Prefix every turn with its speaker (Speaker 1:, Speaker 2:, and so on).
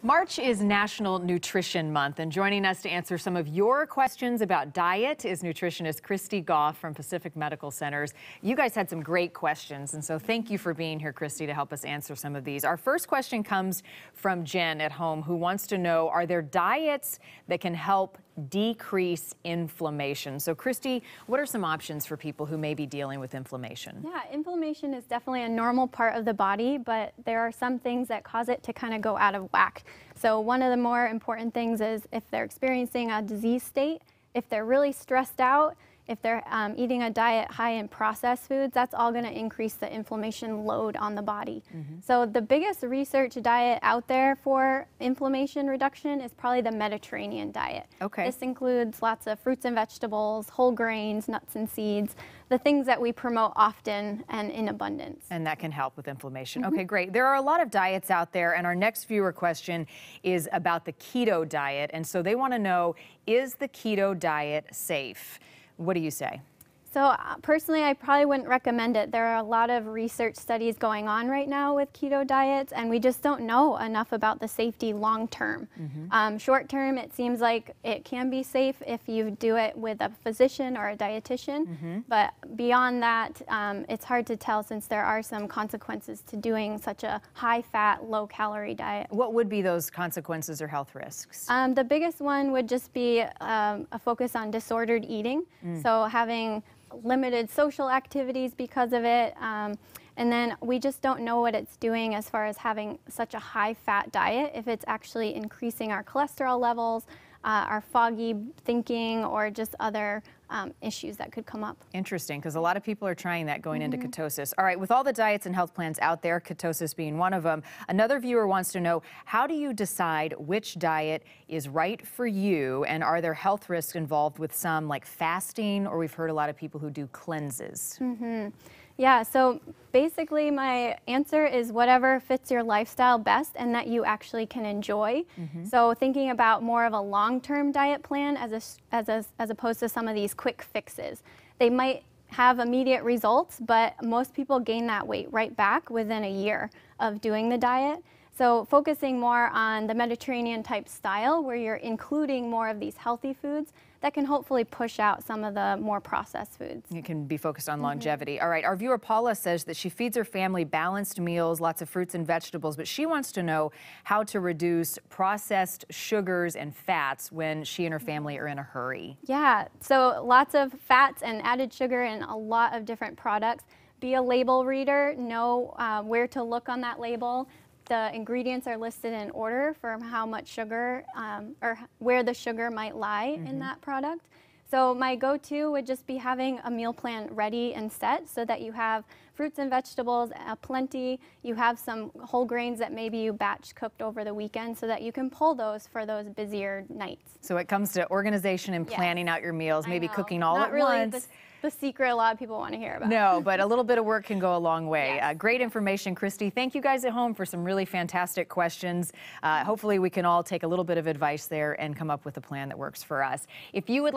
Speaker 1: March is National Nutrition Month, and joining us to answer some of your questions about diet is nutritionist Christy Goff from Pacific Medical Centers. You guys had some great questions, and so thank you for being here, Christy, to help us answer some of these. Our first question comes from Jen at home, who wants to know, are there diets that can help decrease inflammation? So Christy, what are some options for people who may be dealing with inflammation?
Speaker 2: Yeah, inflammation is definitely a normal part of the body, but there are some things that cause it to kind of go out of whack. So one of the more important things is if they're experiencing a disease state, if they're really stressed out, if they're eating a diet high in processed foods, that's all going to increase the inflammation load on the body. So the biggest research diet out there for inflammation reduction is probably the Mediterranean diet.
Speaker 1: Okay.
Speaker 2: This includes lots of fruits and vegetables, whole grains, nuts and seeds, the things that we promote often and in abundance.
Speaker 1: And that can help with inflammation. Okay, great. There are a lot of diets out there, and our next viewer question is about the keto diet. And so they want to know, is the keto diet safe? What do you say?
Speaker 2: So personally, I probably wouldn't recommend it. There are a lot of research studies going on right now with keto diets, and we just don't know enough about the safety long term. Short term, it seems like it can be safe if you do it with a physician or a dietitian, but beyond that, it's hard to tell since there are some consequences to doing such a high-fat, low-calorie diet.
Speaker 1: What would be those consequences or health risks?
Speaker 2: The biggest one would just be a focus on disordered eating, so having limited social activities because of it, and then we just don't know what it's doing as far as having such a high-fat diet, if it's actually increasing our cholesterol levels, our foggy thinking, or just other issues that could come up.
Speaker 1: Interesting, because a lot of people are trying that going into ketosis. All right, with all the diets and health plans out there, ketosis being one of them, another viewer wants to know, how do you decide which diet is right for you, and are there health risks involved with some, like fasting, or we've heard a lot of people who do cleanses?
Speaker 2: Yeah, so basically my answer is whatever fits your lifestyle best and that you actually can enjoy. So thinking about more of a long-term diet plan as opposed to some of these quick fixes. They might have immediate results, but most people gain that weight right back within a year of doing the diet. So focusing more on the Mediterranean type style where you're including more of these healthy foods, that can hopefully push out some of the more processed foods.
Speaker 1: You can be focused on longevity. All right, our viewer Paula says that she feeds her family balanced meals, lots of fruits and vegetables, but she wants to know how to reduce processed sugars and fats when she and her family are in a hurry.
Speaker 2: Yeah, so lots of fats and added sugar in a lot of different products. Be a label reader, know where to look on that label. The ingredients are listed in order for how much sugar or where the sugar might lie in that product. So my go-to would just be having a meal plan ready and set so that you have fruits and vegetables plenty, you have some whole grains that maybe you batch cooked over the weekend so that you can pull those for those busier nights.
Speaker 1: So it comes to organization and planning out your meals, maybe cooking all at once.
Speaker 2: The secret a lot of people want to hear about.
Speaker 1: No, but a little bit of work can go a long way. Great information, Christy. Thank you guys at home for some really fantastic questions. Hopefully we can all take a little bit of advice there and come up with a plan that works for us. If you would